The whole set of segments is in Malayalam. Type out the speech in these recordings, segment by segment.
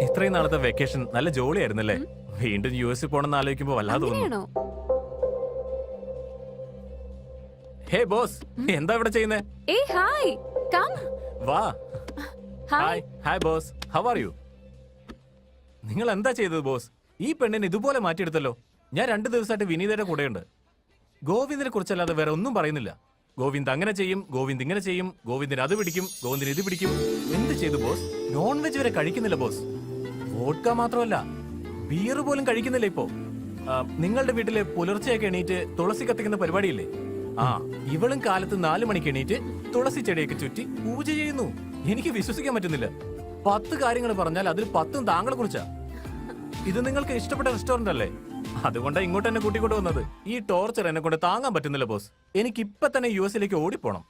ഇത്രയും നാളത്തെ വെക്കേഷൻ നല്ല ജോളിയായിരുന്നല്ലേ? വീണ്ടും യുഎസ് പോണെന്ന് ആലോചിക്കുമ്പോ വല്ലാതെ തോന്നുന്നു. ഹേ ബോസ്, എന്താ ഇവിടെ ചെയ്യുന്നേ? വാ. Hi hi boss, how are you? നിങ്ങൾ എന്താ ചെയ്തത് ബോസ്? ഈ പെണ്ണിനെ ഇതുപോലെ മാറ്റിയെടുത്തല്ലോ. ഞാൻ 2 ദിവസമായിട്ട് വിനീതയുടെ കൂടെയുണ്ട്. ഗോവിന്ദിനെ കുറിച്ചല്ലാതെ വേറെ ഒന്നും പറയുന്നില്ല. ഗോവിന്ദ് അങ്ങനെ ചെയ്യും, ഗോവിന്ദ് ഇങ്ങനെ ചെയ്യും, ഗോവിന്ദിന് അത് പിടിക്കും, ഗോവിന്ദിന് ഇത് പിടിക്കും. എന്ത് ചെയ്തു ബോസ്? നോൺ വെജ് വരെ കഴിക്കുന്നില്ല ബോസ്. വോഡ്ക മാത്രമല്ല, ബിയർ പോലും കഴിക്കുന്നില്ല ഇപ്പോ. നിങ്ങളുടെ വീട്ടിലെ പുലർച്ചെയൊക്കെ എണീറ്റ് തുളസി കത്തിക്കുന്ന പരിപാടിയില്ലേ? ഇവളും കാലത്ത് 4 മണിക്ക് എണീറ്റ് തുളസി ചെടിയൊക്കെ ചുറ്റി പൂജ ചെയ്യുന്നു. എനിക്ക് വിശ്വസിക്കാൻ പറ്റുന്നില്ല. 10 കാര്യങ്ങൾ പറഞ്ഞാൽ അതിൽ 10ഉം താങ്കളെ കുറിച്ചാ. ഇത് നിങ്ങൾക്ക് ഇഷ്ടപ്പെട്ട റെസ്റ്റോറന്റ് അല്ലേ? അതുകൊണ്ടാണ് ഇങ്ങോട്ട് എന്നെ കൂട്ടിക്കൊണ്ട് വന്നത്. ഈ ടോർച്ചർ എന്നെ കൊണ്ട് താങ്ങാൻ പറ്റുന്നില്ല ബോസ്. എനിക്ക് ഇപ്പൊ തന്നെ യുഎസിലേക്ക് ഓടിപ്പോണം.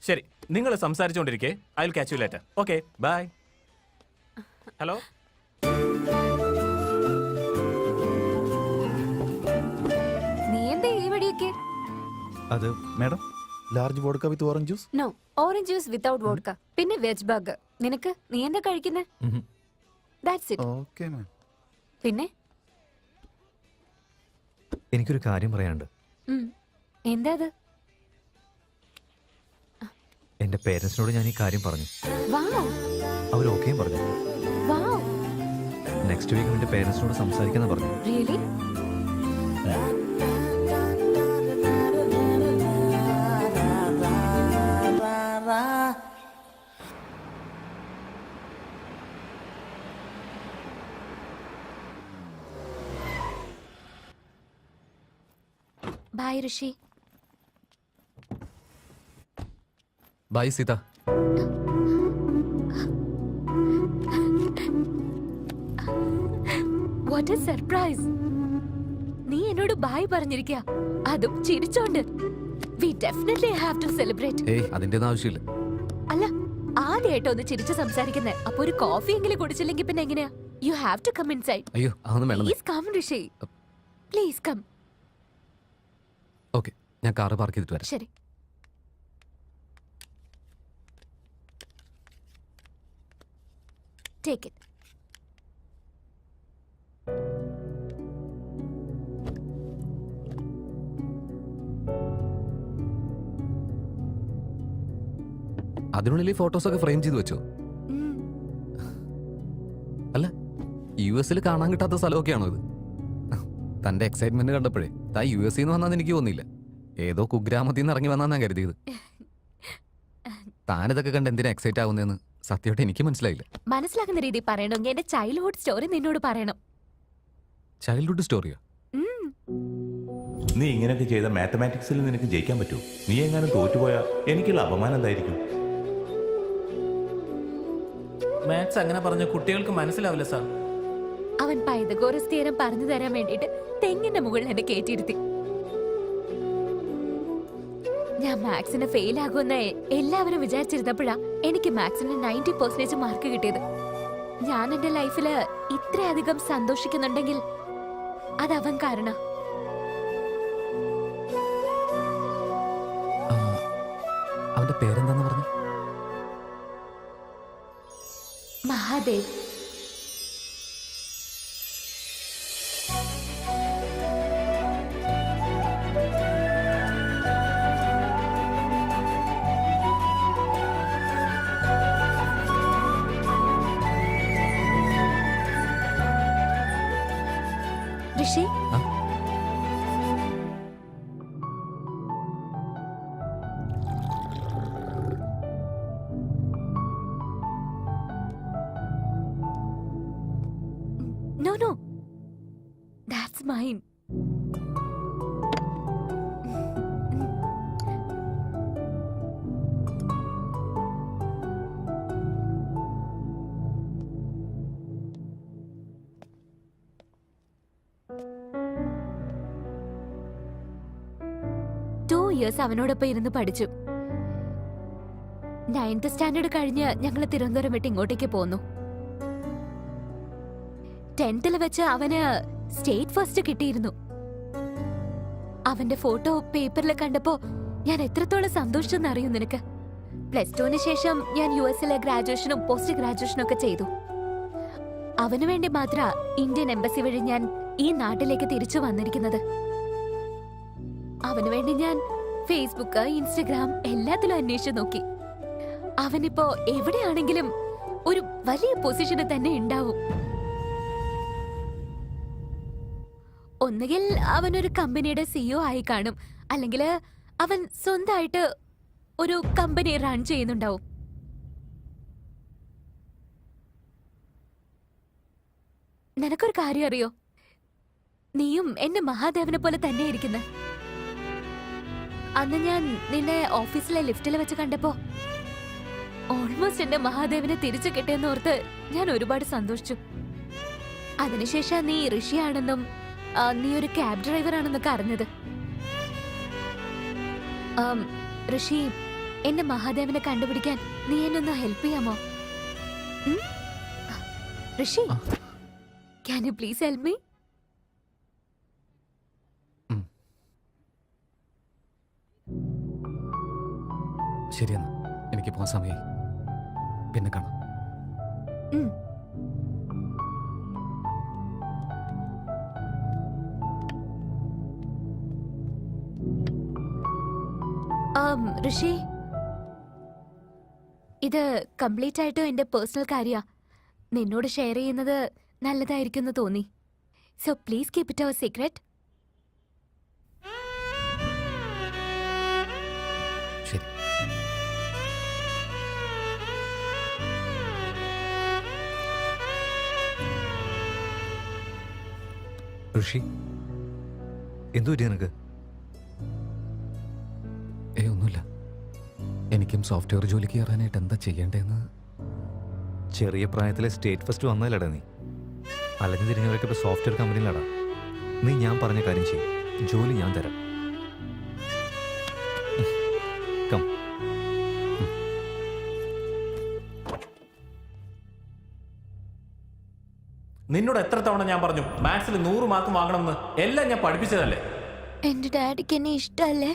ശരി, നിങ്ങൾ സംസാരിച്ചുകൊണ്ടിരിക്കെ I will catch you later. Okay, bye. Hello. നീ എന്താ ഈ വടിയൊക്കെ? അത് madam, large vodka with orange juice. No, orange juice without vodka. പിന്നെ വെജ് ബർഗർ. നിനക്ക്? നീ എന്താ കഴിക്കുന്നേ? That's it. Okay ma'am. പിന്നെ എനിക്കൊരു കാര്യം പറയാനുണ്ട്. എന്താ അത്? എന്റെ പേരൻസിനോട് ഞാൻ ഈ കാര്യം പറഞ്ഞു. വൗ. അവർ ഓക്കെയും പറഞ്ഞു. വൗ. നെക്സ്റ്റ് വീക്ക് എന്റെ പേരൻസിനോട് സംസാരിക്കാന്ന് പറഞ്ഞു. Really? Bye Rishi. Bye Sita. What a surprise. നീ എന്നോട് ബൈ പറഞ്ഞിരിക്കുക, അതും ചിരിച്ചോണ്ട്. We definitely have to celebrate. ഏയ്, അതിന്റെ ഒന്നും ആവശ്യമില്ല. അല്ല, ആദ്യമായിട്ട് ഒന്ന് ചിരിച്ച് സംസാരിക്കുന്നേ. അപ്പൊ ഒരു കോഫി എങ്കിലും കുടിച്ചില്ലെങ്കിൽ പിന്നെ എങ്ങനെയാ? You have to come inside. അയ്യോ, അതൊന്നും വേണം. Please come Rishi, please come. Okay, ഞാൻ കാറ് പാർക്ക് ചെയ്തിട്ട് വരാം. ശരി. Take it. അതിനുള്ളിൽ ഈ ഫോട്ടോസൊക്കെ ഫ്രെയിം ചെയ്ത് വെച്ചോ? അല്ല, യുഎസിൽ കാണാൻ കിട്ടാത്ത സ്ഥലമൊക്കെയാണോ ഇത്? തന്റെ എക്സൈറ്റ്മെന്റ് കണ്ടപ്പോഴേ താൻ യുഎസിൽ നിന്ന് വന്നാന്ന് എനിക്ക് തോന്നിയില്ല. ഏതോ കുഗ്രാമത്തിൽ നിന്ന് ഇറങ്ങി വന്നാ ഞാൻ കരുതിയത്. താനിതൊക്കെ കണ്ട് എന്തിനാ എക്സൈറ്റ് ആവുന്നതെന്ന് സത്യമായിട്ട് എനിക്ക് മനസ്സിലായില്ല. മനസ്സിലാക്കുന്ന രീതി പറയണമെങ്കിൽ എന്റെ ചൈൽഡ്ഹുഡ് സ്റ്റോറി നിന്നോട് പറയണം. ചൈൽഡ്ഹുഡ് സ്റ്റോറിയോ? നീ ഇങ്ങനെയൊക്കെ ചെയ്ത മാത്തമാറ്റിക്സിൽ നിനക്ക് ജയിക്കാൻ പറ്റൂ? നീ എങ്ങാനും തോറ്റുപോയാ എനിക്കുള്ള അപമാനം എന്തായിരിക്കും? മാത്സ് അങ്ങനെ പറഞ്ഞ കുട്ടികൾക്ക് മനസ്സിലാവില്ല സാർ. അവൻ പൈതഗോറസ് തിയറം പറഞ്ഞു തരാൻ വേണ്ടിട്ട് തെങ്ങിന്റെ മുകളിൽ എന്നെ കയറ്റിയിരുത്തി. ഞാൻ മാത്സിന് ഫെയിൽ ആകുമെന്ന് എല്ലാവരും വിചാരിച്ചിരുന്നപ്പോഴാ എനിക്ക് മാത്സിന് 90% മാർക്ക് കിട്ടിയത്. ഞാൻ എന്റെ ലൈഫില് ഇത്രയധികം സന്തോഷിക്കുന്നുണ്ടെങ്കിൽ അത് അവൻ കാരണം. അവന്റെ പേരെന്താന്ന് പറഞ്ഞു? മഹാദേവ്. ഋഷി, no, that's mine. years അവനോടൊപ്പം ഇരുന്ന് പഠിച്ചു. 9th സ്റ്റാൻഡേർഡ് കഴിഞ്ഞ് ഞങ്ങൾ തിരുവനന്തപുരം വിട്ട് ഇങ്ങോട്ടേക്ക് പോന്നു. 10th വെച്ച് അവന് സ്റ്റേറ്റ് ഫസ്റ്റ് കിട്ടിയിരുന്നു. അവന്റെ ഫോട്ടോ പേപ്പറിൽ കണ്ടപ്പോ ഞാൻ എത്രത്തോളം സന്തോഷിച്ചെന്ന് അറിയും നിനക്ക്. +2 ശേഷം ഞാൻ യുഎസിലെ ഗ്രാജുവേഷനും പോസ്റ്റ് ഗ്രാജുവേഷനും ഒക്കെ ചെയ്തു. അവനു വേണ്ടി മാത്ര ഇന്ത്യൻ എംബസി വഴി ഞാൻ ഈ നാട്ടിലേക്ക് തിരിച്ചു വന്നിരിക്കുന്നത്. അവനു വേണ്ടി ഞാൻ ഫേസ്ബുക്ക്, ഇൻസ്റ്റഗ്രാം എല്ലാത്തിലും അന്വേഷിച്ചു നോക്കി. അവനിപ്പോ എവിടെയാണെങ്കിലും ഒരു വലിയ പൊസിഷന് തന്നെ ഉണ്ടാവും. ഒന്നുകിൽ അവനൊരു കമ്പനിയുടെ സിഇഒ ആയി കാണും, അല്ലെങ്കിൽ അവൻ സ്വന്തമായിട്ട് ഒരു കമ്പനി റൺ ചെയ്യുന്നുണ്ടാവും. നിനക്കൊരു കാര്യം അറിയോ? നീയും എന്റെ മഹാദേവനെ പോലെ തന്നെ ഇരിക്കുന്ന. അന്ന് ഞാൻ നിന്നെ ഓഫീസിലെ ലിഫ്റ്റിൽ വെച്ച് കണ്ടപ്പോ ഓൾമോസ്റ്റ് എന്റെ മഹാദേവനെ തിരിച്ചു കിട്ടിയെന്ന് ഓർത്ത് ഞാൻ ഒരുപാട് സന്തോഷിച്ചു. അതിനുശേഷം നീ ഋഷിയാണെന്നും നീ ഒരു ക്യാബ് ഡ്രൈവർ ആണെന്നൊക്കെ അറിഞ്ഞത്. ഋഷി, എന്റെ മഹാദേവനെ കണ്ടുപിടിക്കാൻ നീ എന്നെ ഒന്ന് ഹെൽപ്പ് ചെയ്യാമോ? Rishi, can you please help me? ശരിയെന്നാ, എനിക്ക് പോകാൻ സമയമായി. പിന്നെ കാണാം. ഋഷി, ഇത് കംപ്ലീറ്റ് ആയിട്ടും എന്റെ പേഴ്സണൽ കാര്യ. നിന്നോട് ഷെയർ ചെയ്യുന്നത് നല്ലതായിരിക്കും എന്ന് തോന്നി. So please keep it our secret. ശരി. ഋഷി, എന്തു പറ്റി നിനക്ക്? ഒന്നുമില്ല. എനിക്കും സോഫ്റ്റ്വെയർ ജോലിക്ക് കയറാനായിട്ട് എന്താ ചെയ്യേണ്ടതെന്ന്. ചെറിയ പ്രായത്തിലെ സ്റ്റേറ്റ് ഫസ്റ്റ് വന്നതല്ലടാ നീ. അലഞ്ഞു തിരിഞ്ഞവരൊക്കെ ഇപ്പോൾ സോഫ്റ്റ്വെയർ കമ്പനിയിലാടാ. നീ ഞാൻ പറഞ്ഞ കാര്യം ചെയ്യും, ജോലി ഞാൻ തരാം. കം. നിന്നോട് എത്ര തവണ ഞാൻ പറഞ്ഞു മാത്സിൽ 100 മാർക്ക് വാങ്ങണമെന്ന്? എല്ലാം ഞാൻ പഠിപ്പിച്ചതല്ലേ. എന്റെ ഡാഡിക്ക് എന്നെ ഇഷ്ടല്ലേ?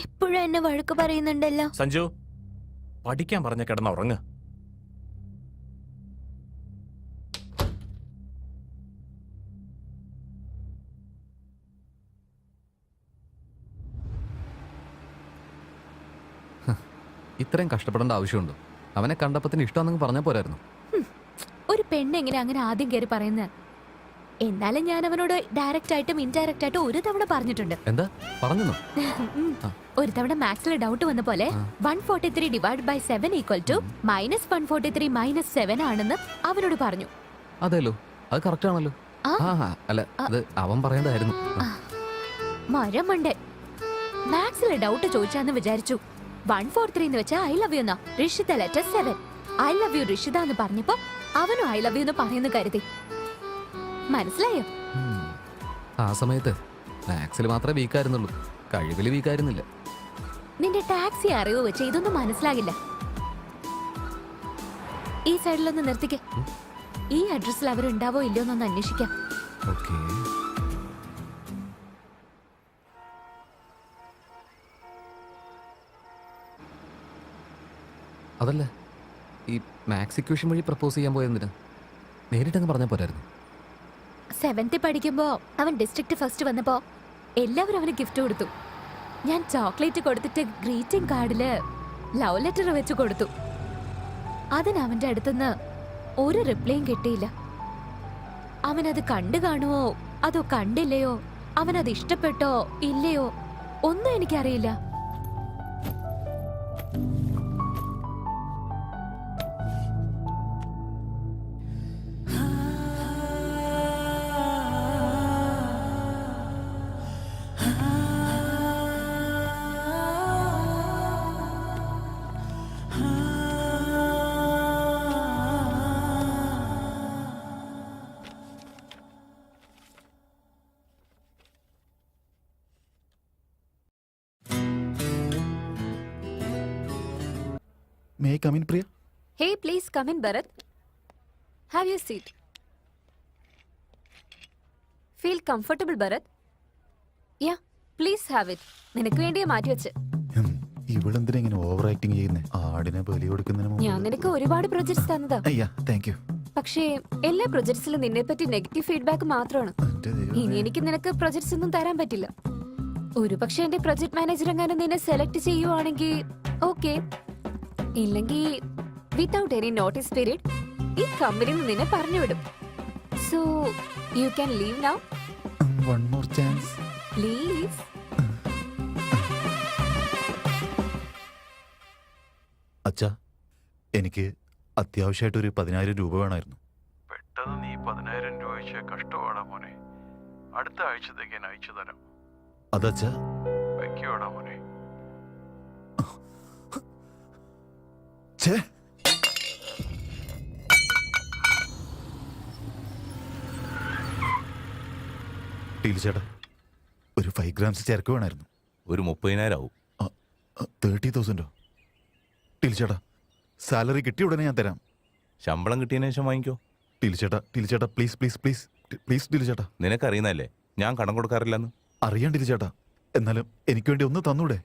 എപ്പോഴും എന്നെ വഴക്ക് പറയുന്നുണ്ടല്ലോ. സഞ്ജു, പഠിക്കാൻ പറഞ്ഞ കിടന്ന ഉറങ്ങ്. ഇത്രയും കഷ്ടപ്പെടേണ്ട ആവശ്യമുണ്ടോ? അവനെ കണ്ടപ്പത്തിന് ഇഷ്ടമാണെന്ന് പറഞ്ഞാൽ പോരായിരുന്നു. ഒരു പെണ്ണെങ്ങനെ അങ്ങനെ ആദ്യം കയറി പറയുന്നത്? എന്നാലും ഞാൻ അവനോട് ഡയറക്റ്റ് ആയിട്ടും ഇൻഡയറക്റ്റ് ആയിട്ടും ഒരു തവണ പറഞ്ഞിട്ടുണ്ട്. എന്താ പറഞ്ഞു? ഒരു തവണ മാത്സിലെ ഡൗട്ട് വന്ന പോലെ 143 ഡിവൈഡ് ബൈ 7 ഈക്വൽ ടു -143 - 7 ആണെന്ന് അവനോട് പറഞ്ഞു. അതേലോ, അത് കറക്റ്റ് ആണല്ലോ. അല്ല, അത് അവൻ പറയേണ്ടതായിരുന്നു. മരമണ്ടൻ. മാത്സിലെ ഡൗട്ട് ചോദിച്ചാന്ന് വിചാരിച്ചു. 143 എന്ന് വെച്ചാൽ ഐ ലവ് യു എന്നാ. Rishitha letter 7. I love you Rishitha എന്ന് പറഞ്ഞപ്പോ അവനും ഐ ലവ് യു എന്ന് പറയുന്നു കരുതി. മനസ്സിലായോ? ആ സമയത്ത് മാത്സിൽ മാത്രമേ വീക്കായിരുന്നുള്ളൂ, കഴിവിൽ വീക്കായിരുന്നില്ല. നിന്റെ ടാക്സി അറിവ് വെച്ച് ഇതൊന്നും മനസ്സിലാകില്ല. ഈ സൈഡിലൊന്ന് നിർത്തിക്കേ. ഈ അഡ്രസ്സിൽ അവരുണ്ടാവോ ഇല്ലയോ എന്നൊന്ന് അന്വേഷിക്കാം. ഓക്കേ. അതല്ല, ഈ മാത്സ് ഇക്വേഷൻ വഴി പ്രപ്പോസ് ചെയ്യാൻ പോയതിന് നേരിട്ടങ്ങ് പറഞ്ഞാൽ പോരായിരുന്നു? 7th പഠിക്കുമ്പോ അവൻ ഡിസ്ട്രിക്ട് ഫസ്റ്റ് വന്നപ്പോ എല്ലാവരും അവന് ഗിഫ്റ്റ് കൊടുത്തു. ഞാൻ ചോക്ലേറ്റ് കൊടുത്തിട്ട് ഗ്രീറ്റിംഗ് കാർഡില് ലവ് ലെറ്റർ വെച്ച് കൊടുത്തു. അതിന് അവന്റെ അടുത്തുനിന്ന് ഒരു റിപ്ലൈയും കിട്ടിയില്ല. അവനത് കണ്ടു കാണുവോ അതോ കണ്ടില്ലയോ, അവനത് ഇഷ്ടപ്പെട്ടോ ഇല്ലയോ ഒന്നും എനിക്കറിയില്ല. May I come in, Priya? Hey, please come in, Bharat. Have your seat. Feel comfortable, Bharat? Yeah, please have it. നിനക്ക് വേണ്ടിയാ മാറ്റി വെച്ച്. ഇവളെന്തിനാ ഇങ്ങനെ ഓവർ ആക്ടിങ് ചെയ്യുന്നേ? ആടിനെ ബലി കൊടുക്കുന്നതിന് മുമ്പ്. ഞാൻ നിനക്ക് ഒരുപാട് പ്രൊജക്ട്സ് തന്നതാ. അയ്യാ, താങ്ക് യു. പക്ഷേ എല്ലാ പ്രൊജക്ട്സിലും നിന്നെ പറ്റി നെഗറ്റീവ് ഫീഡ്ബാക്ക് മാത്രമാണ്. എന്റെ ദൈവമേ. ഇനി എനിക്ക് നിനക്ക് പ്രൊജക്ട്സ് ഒന്നും തരാൻ പറ്റില്ല. ഒരു പക്ഷെ എന്റെ പ്രൊജക്ട് മാനേജർ എങ്ങാനും നിന്നെ സെലക്ട് ചെയ്യുവാണെങ്കിൽ ഓക്കെ, ഇല്ലെങ്കിൽ വിത്തൗട്ട് എനി നോട്ടീസ് പീരീഡ് ഈ കമ്പനിയിൽ നിന്ന് നിന്നെ പറഞ്ഞുവിടും. So you can leave now One more chance. Please. അച്ഛാ, എനിക്ക് അത്യാവശ്യമായിട്ട് ഒരു 10,000 രൂപ വേണമായിരുന്നു. പെട്ടെന്ന് നീ 10,000 രൂപ വെച്ച് കഷ്ടപ്പാടാ മോനെ. അടുത്ത ആഴ്ചത്തേക്ക് ഞാൻ അയച്ചു തരാം. അതച്ഛാ, വയ്ക്കോടാ മോനെ. ഛേ, ടീലു ചേട്ടാ, ഒരു 5 grams ചരക്ക് വേണമായിരുന്നു. ഒരു 30,000 ആവും. 30,000. ടീലു ചേട്ടാ, സാലറി കിട്ടിയ ഉടനെ ഞാൻ തരാം. ശമ്പളം കിട്ടിയതിനു ശേഷം വാങ്ങിക്കോ. ടീലു ചേട്ടാ, പ്ലീസ് പ്ലീസ് പ്ലീസ് പ്ലീസ് ടീലു ചേട്ടാ. നിനക്കറിയുന്നല്ലേ ഞാൻ കടം കൊടുക്കാറില്ലെന്ന്. അറിയാൻ ടീലു ചേട്ടാ, എന്നാലും എനിക്ക് വേണ്ടി ഒന്ന് തന്നൂടെ?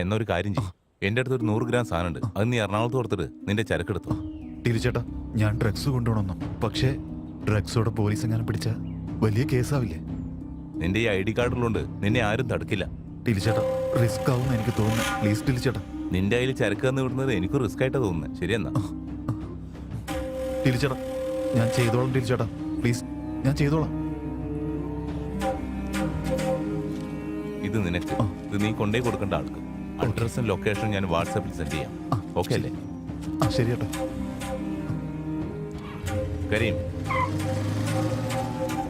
എന്നൊരു കാര്യം ചെയ്യും. എൻ്റെ അടുത്ത് ഒരു 100 ഗ്രാം സാധനമുണ്ട്. അത് നീ എറണാകുളത്ത് കൊടുത്തിട്ട് നിന്റെ ചരക്കെടുത്തു. ടീലു ചേട്ടാ, ഞാൻ ഡ്രഗ്സ് കൊണ്ടുപോകണമെന്നും, പക്ഷേ ഡ്രഗ്സോടെ പോലീസ് എങ്ങനെ പിടിച്ച വലിയ കേസാവില്ലേ? നിന്റെ ഈ ID കാർഡിലുണ്ട്, നിന്നെ ആരും തടുക്കില്ല. ടീലു ചേട്ടാ, റിസ്ക് ആവും എനിക്ക് തോന്നുന്നു. പ്ലീസ് ടീലു ചേട്ടാ. നിന്റെ കയ്യിൽ ചരക്ക് തന്നു വിടുന്നത് എനിക്ക് റിസ്ക് ആയിട്ടാ തോന്നുന്നത്. ശരിയെന്നാ ടീലു ചേട്ടാ, ഞാൻ ചെയ്തോളാം ടീലു ചേട്ടാ, പ്ലീസ്, ഞാൻ ചെയ്തോളാം. ഇത് നിനക്ക്. ഇത് നീ കൊണ്ടേ കൊടുക്കേണ്ട ആൾക്ക്. അഡ്രസ്സും ലൊക്കേഷനും ഞാൻ വാട്സാപ്പിൽ സെൻഡ് ചെയ്യാം. ഓക്കെ അല്ലേ? ശരി ചേട്ടാ. കരീം,